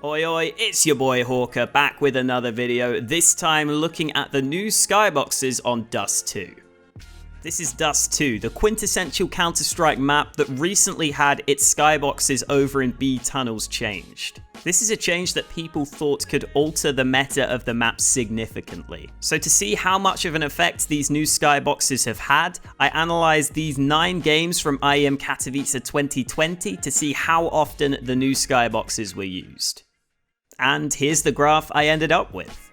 Oi oi, it's your boy Hawker back with another video, this time looking at the new skyboxes on Dust 2. This is Dust 2, the quintessential Counter-Strike map that recently had its skyboxes over in B tunnels changed. This is a change that people thought could alter the meta of the map significantly. So to see how much of an effect these new skyboxes have had, I analysed these 9 games from IEM Katowice 2020 to see how often the new skyboxes were used. And here's the graph I ended up with.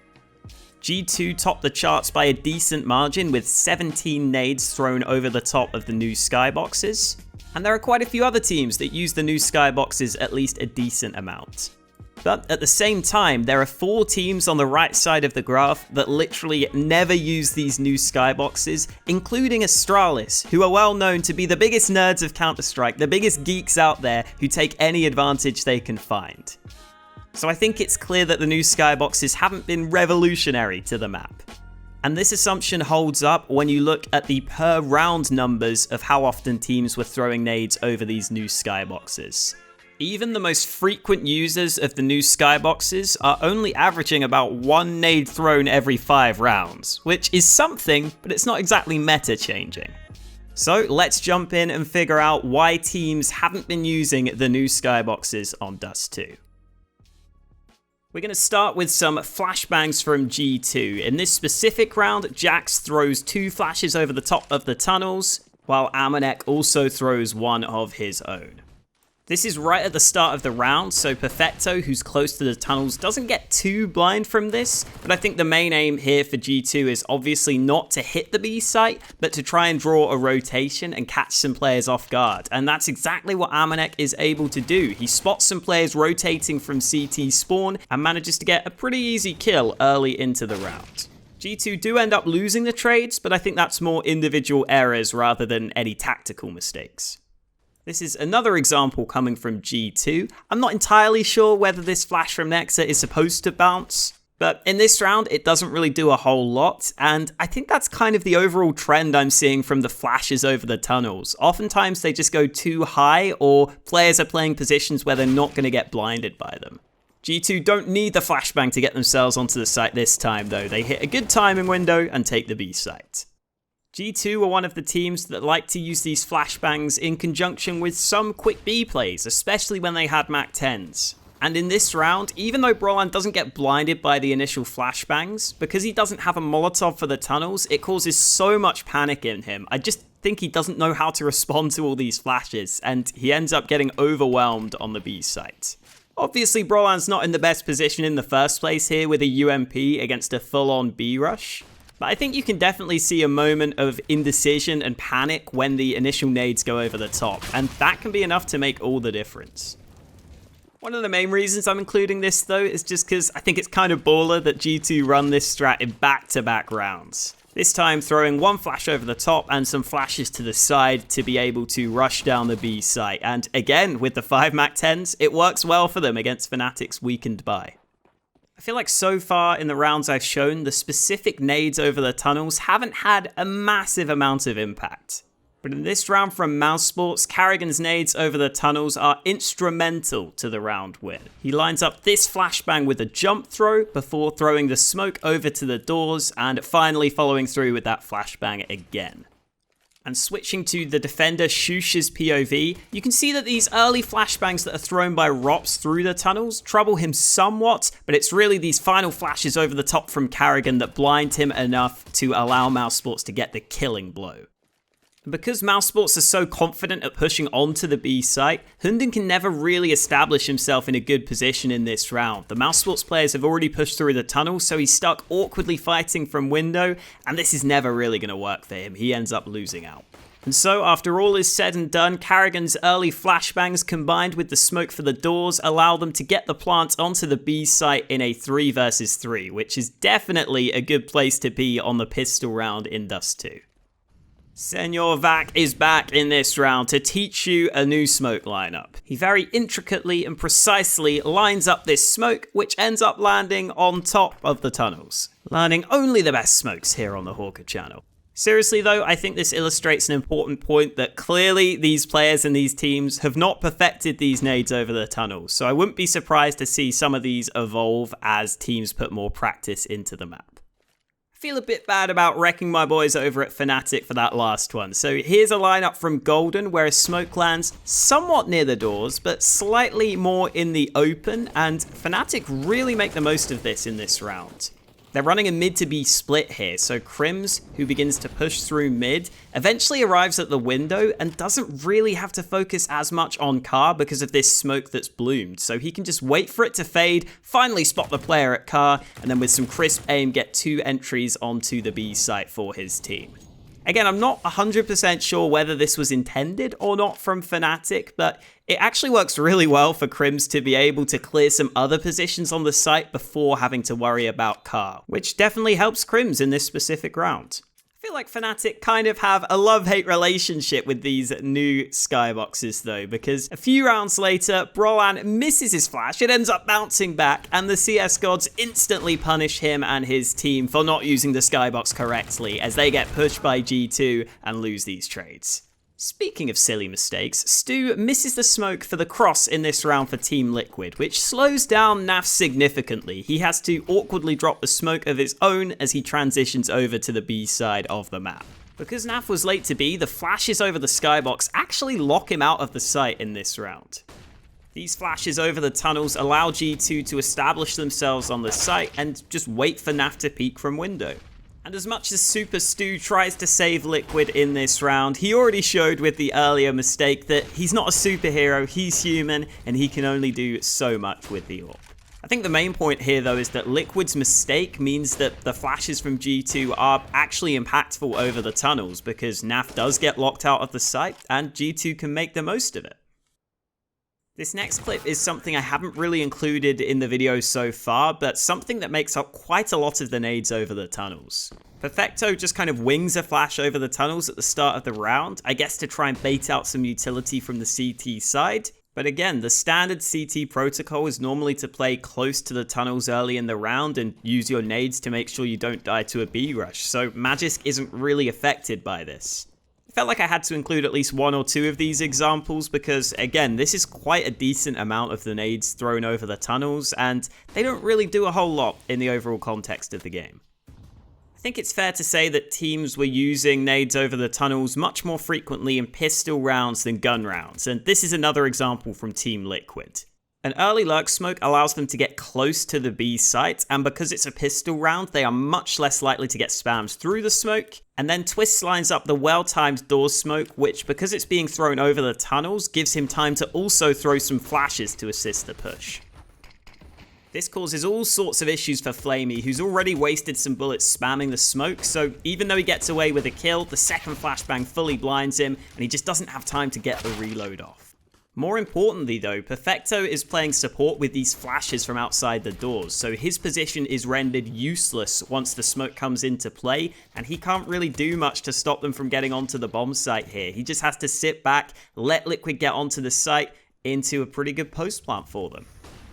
G2 topped the charts by a decent margin with 17 nades thrown over the top of the new skyboxes. And there are quite a few other teams that use the new skyboxes at least a decent amount. But at the same time, there are 4 teams on the right side of the graph that literally never use these new skyboxes, including Astralis, who are well known to be the biggest nerds of Counter-Strike, the biggest geeks out there who take any advantage they can find. So I think it's clear that the new skyboxes haven't been revolutionary to the map. And this assumption holds up when you look at the per round numbers of how often teams were throwing nades over these new skyboxes. Even the most frequent users of the new skyboxes are only averaging about 1 nade thrown every 5 rounds, which is something, but it's not exactly meta changing. So let's jump in and figure out why teams haven't been using the new skyboxes on Dust 2. We're going to start with some flashbangs from G2. In this specific round, Jax throws 2 flashes over the top of the tunnels, while Amanek also throws one of his own. This is right at the start of the round, so Perfecto, who's close to the tunnels, doesn't get too blind from this, but I think the main aim here for G2 is obviously not to hit the B site, but to try and draw a rotation and catch some players off guard, and that's exactly what Amanek is able to do. He spots some players rotating from CT spawn and manages to get a pretty easy kill early into the round. G2 do end up losing the trades, but I think that's more individual errors rather than any tactical mistakes. This is another example coming from G2. I'm not entirely sure whether this flash from Nexa is supposed to bounce, but in this round it doesn't really do a whole lot, and I think that's kind of the overall trend I'm seeing from the flashes over the tunnels. Oftentimes they just go too high, or players are playing positions where they're not going to get blinded by them. G2 don't need the flashbang to get themselves onto the site this time though. They hit a good timing window and take the B site. G2 are one of the teams that like to use these flashbangs in conjunction with some quick B plays, especially when they had Mac 10s. And in this round, even though Brolan doesn't get blinded by the initial flashbangs, because he doesn't have a Molotov for the tunnels, it causes so much panic in him. I just think he doesn't know how to respond to all these flashes, and he ends up getting overwhelmed on the B site. Obviously, Brolan's not in the best position in the first place here with a UMP against a full-on B rush. But I think you can definitely see a moment of indecision and panic when the initial nades go over the top, and that can be enough to make all the difference. One of the main reasons I'm including this though is just because I think it's kind of baller that G2 run this strat in back-to-back rounds. This time throwing 1 flash over the top and some flashes to the side to be able to rush down the B site, and again with the 5 Mac 10s, it works well for them against Fnatic's weakened buy. I feel like so far in the rounds I've shown, the specific nades over the tunnels haven't had a massive amount of impact. But in this round from Mousesports, Carrigan's nades over the tunnels are instrumental to the round win. He lines up this flashbang with a jump throw before throwing the smoke over to the doors and finally following through with that flashbang again. And switching to the defender Shush's POV, you can see that these early flashbangs that are thrown by Rops through the tunnels trouble him somewhat, but it's really these final flashes over the top from Carrigan that blind him enough to allow Mousesports to get the killing blow. And because Mousesports are so confident at pushing onto the B site, Hunden can never really establish himself in a good position in this round. The Mousesports players have already pushed through the tunnel, so he's stuck awkwardly fighting from window, and this is never really going to work for him. He ends up losing out. And so, after all is said and done, Carrigan's early flashbangs combined with the smoke for the doors allow them to get the plant onto the B site in a 3 versus 3, which is definitely a good place to be on the pistol round in Dust 2. Senor Vac is back in this round to teach you a new smoke lineup. He very intricately and precisely lines up this smoke, which ends up landing on top of the tunnels. Learning only the best smokes here on the Hawker channel. Seriously though, I think this illustrates an important point that clearly these players and these teams have not perfected these nades over the tunnels, so I wouldn't be surprised to see some of these evolve as teams put more practice into the map. I feel a bit bad about wrecking my boys over at Fnatic for that last one, so here's a lineup from Golden where a smoke lands somewhat near the doors, but slightly more in the open, and Fnatic really make the most of this in this round. They're running a mid to B split here, so Crims, who begins to push through mid, eventually arrives at the window and doesn't really have to focus as much on Car because of this smoke that's bloomed, so he can just wait for it to fade, finally spot the player at Car, and then with some crisp aim get 2 entries onto the B site for his team. Again, I'm not 100% sure whether this was intended or not from Fnatic, but it actually works really well for Crims to be able to clear some other positions on the site before having to worry about Car, which definitely helps Crims in this specific round. I feel like Fnatic kind of have a love-hate relationship with these new Skyboxes though, because a few rounds later, Brolan misses his flash, it ends up bouncing back, and the CS gods instantly punish him and his team for not using the Skybox correctly as they get pushed by G2 and lose these trades. Speaking of silly mistakes, Stu misses the smoke for the cross in this round for Team Liquid, which slows down Naf significantly. He has to awkwardly drop the smoke of his own as he transitions over to the B side of the map. Because Naf was late to B, the flashes over the Skybox actually lock him out of the site in this round. These flashes over the tunnels allow G2 to establish themselves on the site and just wait for Naf to peek from window. And as much as Super Stu tries to save Liquid in this round, he already showed with the earlier mistake that he's not a superhero, he's human, and he can only do so much with the AWP. I think the main point here though is that Liquid's mistake means that the flashes from G2 are actually impactful over the tunnels because Naf does get locked out of the site and G2 can make the most of it. This next clip is something I haven't really included in the video so far, but something that makes up quite a lot of the nades over the tunnels. Perfecto just kind of wings a flash over the tunnels at the start of the round, I guess to try and bait out some utility from the CT side. But again, the standard CT protocol is normally to play close to the tunnels early in the round and use your nades to make sure you don't die to a B rush, so Magisk isn't really affected by this. Felt like I had to include at least 1 or 2 of these examples because, again, this is quite a decent amount of the nades thrown over the tunnels, and they don't really do a whole lot in the overall context of the game. I think it's fair to say that teams were using nades over the tunnels much more frequently in pistol rounds than gun rounds, and this is another example from Team Liquid. An early lurk smoke allows them to get close to the B site, and because it's a pistol round, they are much less likely to get spammed through the smoke. And then Twist lines up the well-timed doors smoke, which, because it's being thrown over the tunnels, gives him time to also throw some flashes to assist the push. This causes all sorts of issues for Flamey, who's already wasted some bullets spamming the smoke, so even though he gets away with a kill, the second flashbang fully blinds him, and he just doesn't have time to get the reload off. More importantly though, Perfecto is playing support with these flashes from outside the doors, so his position is rendered useless once the smoke comes into play, and he can't really do much to stop them from getting onto the bomb site here. He just has to sit back, let Liquid get onto the site, into a pretty good post plant for them.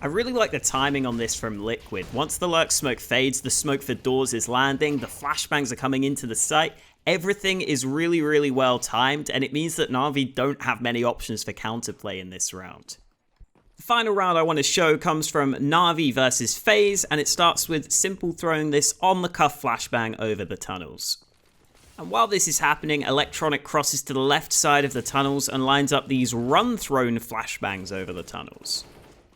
I really like the timing on this from Liquid. Once the lurk smoke fades, the smoke for doors is landing, the flashbangs are coming into the site. Everything is really well timed, and it means that Navi don't have many options for counterplay in this round. The final round I want to show comes from Navi versus FaZe, and it starts with Simple throwing this on the cuff flashbang over the tunnels. And while this is happening, Electronic crosses to the left side of the tunnels and lines up these run-thrown flashbangs over the tunnels.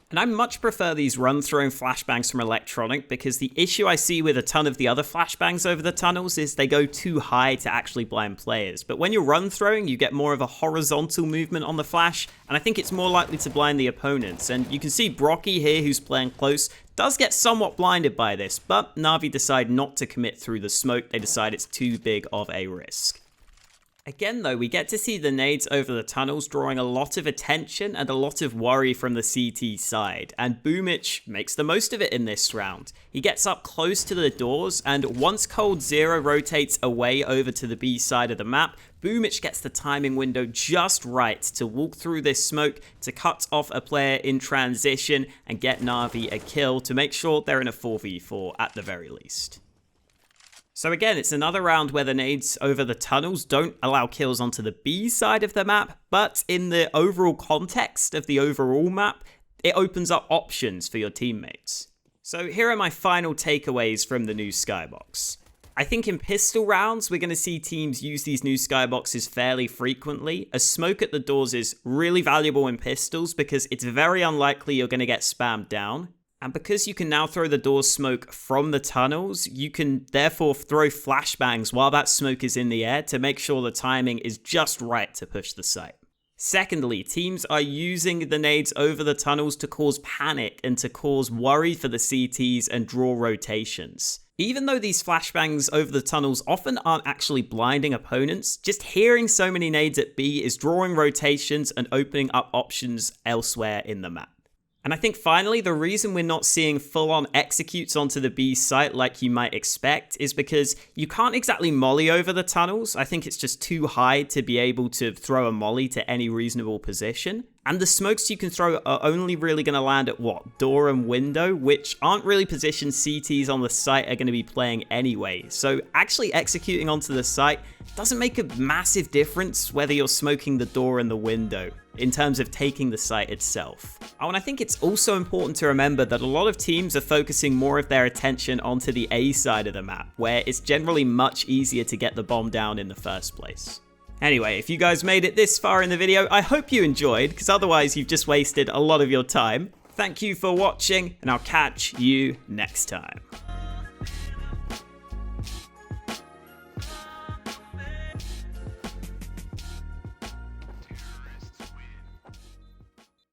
And I much prefer these run-thrown flashbangs from Electronic because the issue I see with a ton of the other flashbangs over the tunnels is they go too high to actually blind players. But when you're run-throwing, you get more of a horizontal movement on the flash, and I think it's more likely to blind the opponents. And you can see Brocky here, who's playing close, does get somewhat blinded by this, but Navi decide not to commit through the smoke. They decide it's too big of a risk. Again though, we get to see the nades over the tunnels drawing a lot of attention and a lot of worry from the CT side, and Boomich makes the most of it in this round. He gets up close to the doors, and once Cold Zero rotates away over to the B side of the map, Boomich gets the timing window just right to walk through this smoke to cut off a player in transition and get Navi a kill to make sure they're in a 4v4 at the very least. So again, it's another round where the nades over the tunnels don't allow kills onto the B side of the map, but in the overall context of the overall map, it opens up options for your teammates. So here are my final takeaways from the new Skybox. I think in pistol rounds, we're going to see teams use these new Skyboxes fairly frequently, as smoke at the doors is really valuable in pistols because it's very unlikely you're going to get spammed down. And because you can now throw the door smoke from the tunnels, you can therefore throw flashbangs while that smoke is in the air to make sure the timing is just right to push the site. Secondly, teams are using the nades over the tunnels to cause panic and to cause worry for the CTs and draw rotations. Even though these flashbangs over the tunnels often aren't actually blinding opponents, just hearing so many nades at B is drawing rotations and opening up options elsewhere in the map. And I think finally, the reason we're not seeing full-on executes onto the B site like you might expect is because you can't exactly molly over the tunnels. I think it's just too high to be able to throw a molly to any reasonable position. And the smokes you can throw are only really going to land at what? Door and window, which aren't really positioned CTs on the site are going to be playing anyway. So actually executing onto the site doesn't make a massive difference whether you're smoking the door and the window in terms of taking the site itself. Oh, and I think it's also important to remember that a lot of teams are focusing more of their attention onto the A side of the map, where it's generally much easier to get the bomb down in the first place. Anyway, if you guys made it this far in the video, I hope you enjoyed, because otherwise you've just wasted a lot of your time. Thank you for watching, and I'll catch you next time.